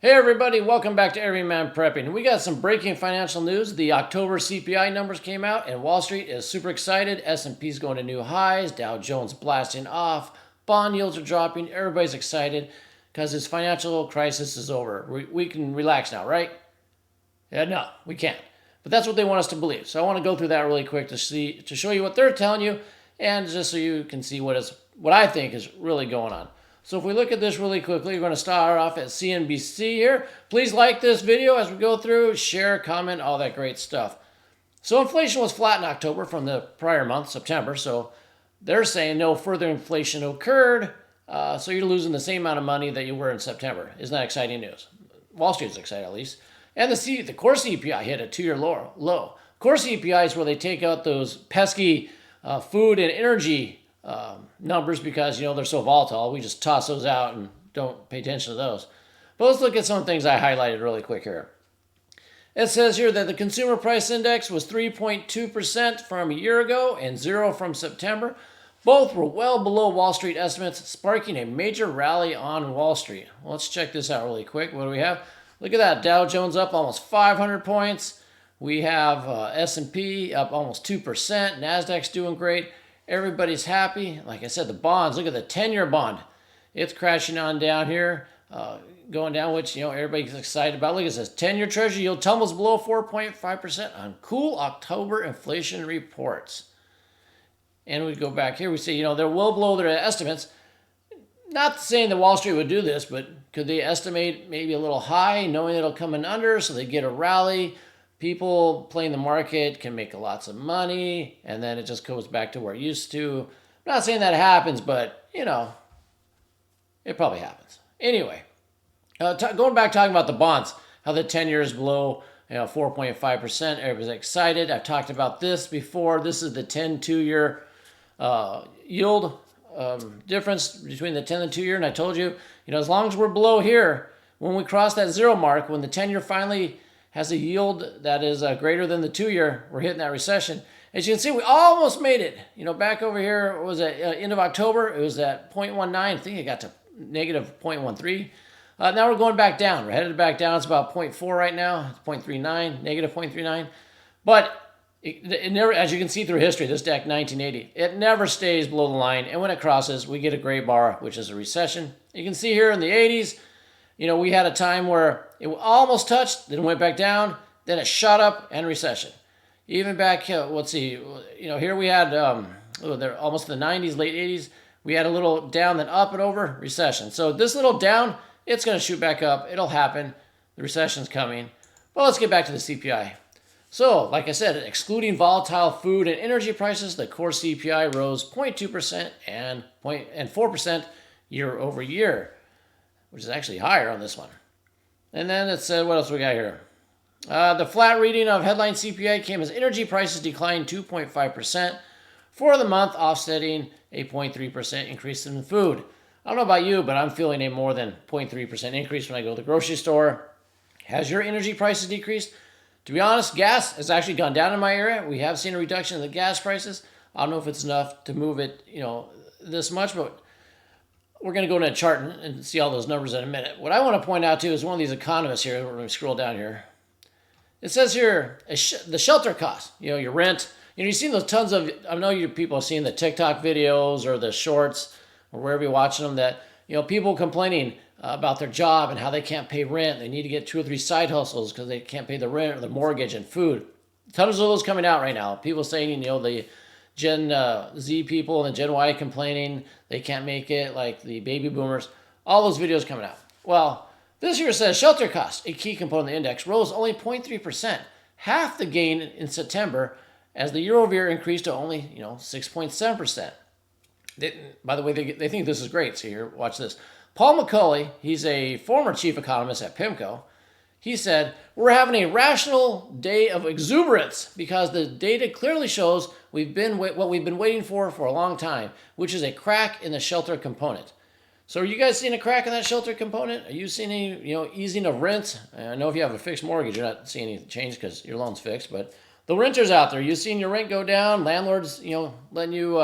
Hey everybody, welcome back to Everyman Prepping. We got some breaking financial news. The October CPI numbers came out and Wall Street is super excited. S&P's going to new highs, Dow Jones blasting off, bond yields are dropping. Everybody's excited because this financial crisis is over. We can relax now, right? Yeah, no, we can't. But that's what they want us to believe. So I want to go through that really quick to show you what they're telling you and just so you can see what I think is really going on. So if we look at this really quickly, we're going to start off at CNBC here. Please like this video as we go through, share, comment, all that great stuff. So inflation was flat in October from the prior month, September. So they're saying no further inflation occurred. So you're losing the same amount of money that you were in September. Isn't that exciting news? Wall Street's excited at least. And the core CPI hit a 2-year low. Core CPI is where they take out those pesky food and energy numbers because, they're so volatile. We just toss those out and don't pay attention to those. But let's look at some things I highlighted really quick here. It says here that the consumer price index was 3.2% from a year ago and 0 from September. Both were well below Wall Street estimates, sparking a major rally on Wall Street. Well, let's check this out really quick. What do we have? Look at that. Dow Jones up almost 500 points. We have S&P up almost 2%. NASDAQ's doing great. Everybody's happy. Like I said, the bonds, look at the 10-year bond. It's crashing on down here, going down, which, everybody's excited about. Look at this 10-year treasury yield tumbles below 4.5% on cool October inflation reports. And we go back here, we see, they're well below their estimates. Not saying that Wall Street would do this, but could they estimate maybe a little high, knowing it'll come in under, so they get a rally? People playing the market can make lots of money, and then it just goes back to where it used to. I'm not saying that happens, but, it probably happens. Anyway, going back talking about the bonds, how the 10-year is below 4.5%. Everybody's excited. I've talked about this before. This is the 10-2-year yield difference between the 10 and 2-year, and I told you, as long as we're below here, when we cross that 0 mark, when the 10-year finally has a yield that is greater than the 2-year, we're hitting that recession. As you can see, we almost made it. Back over here, was at end of October, it was at 0.19. I think it got to negative 0.13. Now we're going back down. We're headed back down. It's about 0.4 right now. It's 0.39, negative 0.39. But it never, as you can see through history, this deck 1980, it never stays below the line. And when it crosses, we get a gray bar, which is a recession. You can see here in the 80s, we had a time where it almost touched, then went back down, then it shot up and recession. Even back, let's see, here we had, almost in the 90s, late 80s, we had a little down, then up and over, recession. So this little down, it's going to shoot back up. It'll happen. The recession's coming. Well, let's get back to the CPI. So, like I said, excluding volatile food and energy prices, the core CPI rose 0.2% and 4% year over year, which is actually higher on this one. And then it said, what else we got here? The flat reading of headline CPI came as energy prices declined 2.5% for the month, offsetting a 0.3% increase in food. I don't know about you, but I'm feeling a more than 0.3% increase when I go to the grocery store. Has your energy prices decreased? To be honest, gas has actually gone down in my area. We have seen a reduction in the gas prices. I don't know if it's enough to move it, this much, but we're going to go to a chart and see all those numbers in a minute. What I want to point out, too, is one of these economists here. We're going to scroll down here. It says here, the shelter cost, your rent. You've seen those tons of, I know you people have seen the TikTok videos or the shorts or wherever you're watching them that, people complaining about their job and how they can't pay rent. They need to get 2 or 3 side hustles because they can't pay the rent or the mortgage and food. Tons of those coming out right now. People saying, the Gen Z people and the Gen Y complaining they can't make it, like the baby boomers. All those videos coming out. Well, this here says shelter costs, a key component of the index, rose only 0.3%, half the gain in September, as the year-over-year increased to only 6.7%. By the way, they think this is great. So here, watch this. Paul McCulley, he's a former chief economist at PIMCO. He said, we're having a rational day of exuberance because the data clearly shows what we've been waiting for a long time, which is a crack in the shelter component. So are you guys seeing a crack in that shelter component? Are you seeing any, easing of rent? I know if you have a fixed mortgage, you're not seeing any change because your loan's fixed, but the renters out there, you seeing your rent go down? Landlords, letting you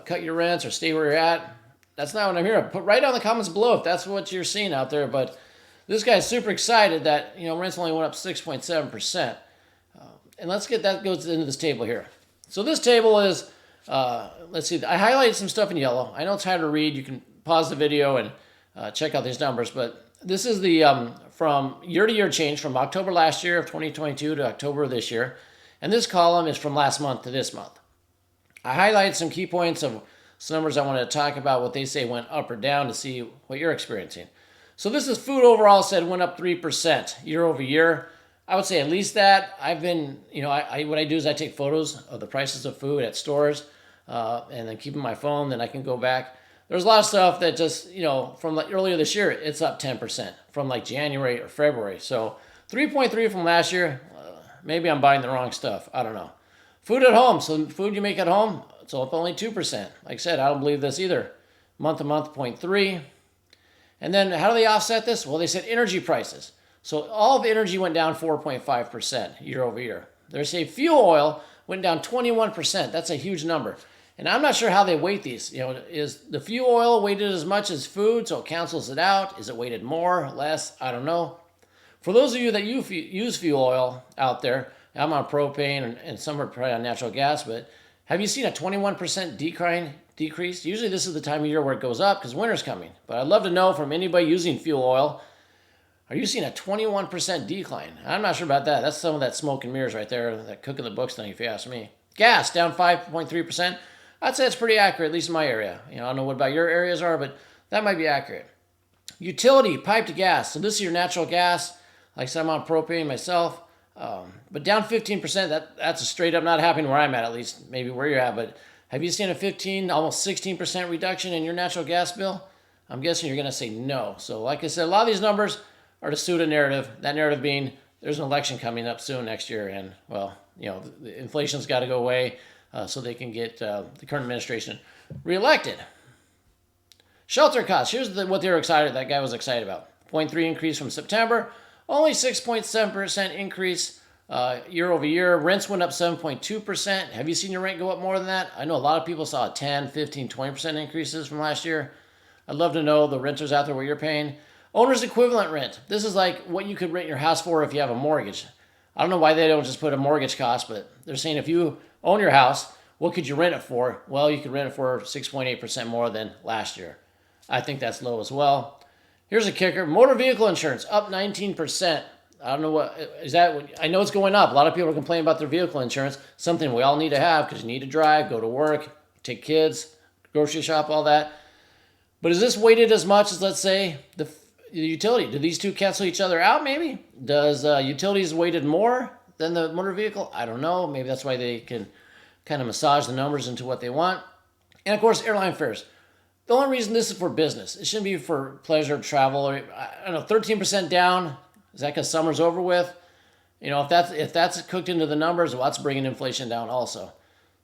cut your rents or stay where you're at? That's not what I'm hearing. Put right down in the comments below if that's what you're seeing out there, but This guy's super excited that, rents only went up 6.7%. And let's get that goes into this table here. So this table is, let's see, I highlighted some stuff in yellow. I know it's hard to read. You can pause the video and check out these numbers, but this is the from year-to-year change from October last year of 2022 to October of this year. And this column is from last month to this month. I highlighted some key points of some numbers I wanted to talk about, what they say went up or down to see what you're experiencing. So this is food overall said went up 3% year over year. I would say at least that. I've been, what I do is I take photos of the prices of food at stores and then keep in my phone. Then I can go back. There's a lot of stuff that just, from like earlier this year, it's up 10% from like January or February. So 3.3 from last year, maybe I'm buying the wrong stuff. I don't know. Food at home. So food you make at home, it's up only 2%. Like I said, I don't believe this either. Month to month, 0.3. And then how do they offset this? Well, they said energy prices. So all of energy went down 4.5% year over year. They say fuel oil went down 21%. That's a huge number. And I'm not sure how they weight these. Is the fuel oil weighted as much as food, so it cancels it out? Is it weighted more, less? I don't know. For those of you that use fuel oil out there, I'm on propane and some are probably on natural gas, but have you seen a 21% decrease? Usually this is the time of year where it goes up because winter's coming. But I'd love to know from anybody using fuel oil, are you seeing a 21% decline? I'm not sure about that. That's some of that smoke and mirrors right there, that cook in the books thing, if you ask me. Gas, down 5.3%. I'd say it's pretty accurate, at least in my area. I don't know what about your areas are, but that might be accurate. Utility, pipe to gas. So this is your natural gas. Like I said, I'm on propane myself. But down 15%, that's a straight up not happening where I'm at least, maybe where you're at. But have you seen a 15, almost 16% reduction in your natural gas bill? I'm guessing you're going to say no. So like I said, a lot of these numbers are to suit a narrative. That narrative being there's an election coming up soon next year. And, well, the inflation's got to go away so they can get the current administration reelected. Shelter costs. Here's what they were excited. That guy was excited about. 0.3 increase from September. Only 6.7% increase year over year. Rents went up 7.2%. Have you seen your rent go up more than that? I know a lot of people saw 10, 15, 20% increases from last year. I'd love to know the renters out there what you're paying. Owner's equivalent rent. This is like what you could rent your house for if you have a mortgage. I don't know why they don't just put a mortgage cost, but they're saying if you own your house, what could you rent it for? Well, you could rent it for 6.8% more than last year. I think that's low as well. Here's a kicker. Motor vehicle insurance up 19%. I don't know what is that. I know it's going up. A lot of people are complaining about their vehicle insurance. Something we all need to have because you need to drive, go to work, take kids, grocery shop, all that. But is this weighted as much as, let's say, the utility? Do these two cancel each other out maybe? Does utilities weighted more than the motor vehicle? I don't know. Maybe that's why they can kind of massage the numbers into what they want. And of course, airline fares. The only reason this is for business. It shouldn't be for pleasure, travel. I don't know, 13% down. Is that because summer's over with? If that's cooked into the numbers, well, that's bringing inflation down also.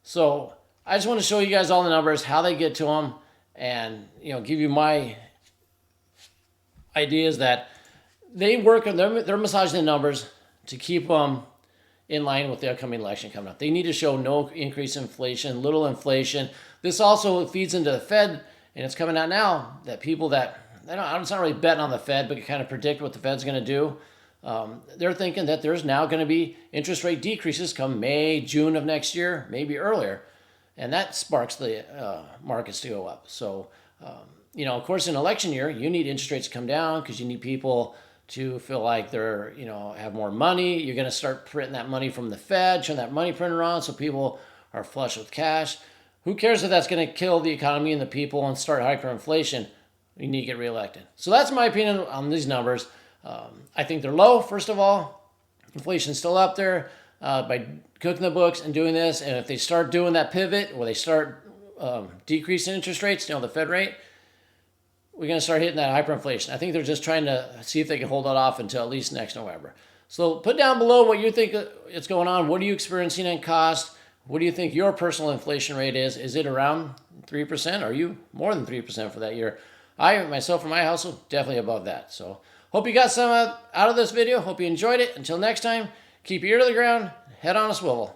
So I just want to show you guys all the numbers, how they get to them, and give you my ideas that they work on. They're massaging the numbers to keep them in line with the upcoming election coming up. They need to show no increase in inflation, little inflation. This also feeds into the Fed, and it's coming out now that people that it's not really betting on the Fed, but can kind of predict what the Fed's going to do. They're thinking that there's now going to be interest rate decreases come May, June of next year, maybe earlier. And that sparks the markets to go up. So, of course, in election year, you need interest rates to come down because you need people to feel like they're, have more money. You're going to start printing that money from the Fed, turn that money printer on so people are flush with cash. Who cares if that's going to kill the economy and the people and start hyperinflation? You need to get reelected. So that's my opinion on these numbers. I think they're low, first of all. Inflation's still up there by cooking the books and doing this. And if they start doing that pivot where they start decreasing interest rates, the Fed rate, we're going to start hitting that hyperinflation. I think they're just trying to see if they can hold that off until at least next November. So put down below what you think is going on. What are you experiencing in cost? What do you think your personal inflation rate is? Is it around 3%? Are you more than 3% for that year? I, myself, for my household, definitely above that. So hope you got some out of this video. Hope you enjoyed it. Until next time, keep your ear to the ground, head on a swivel.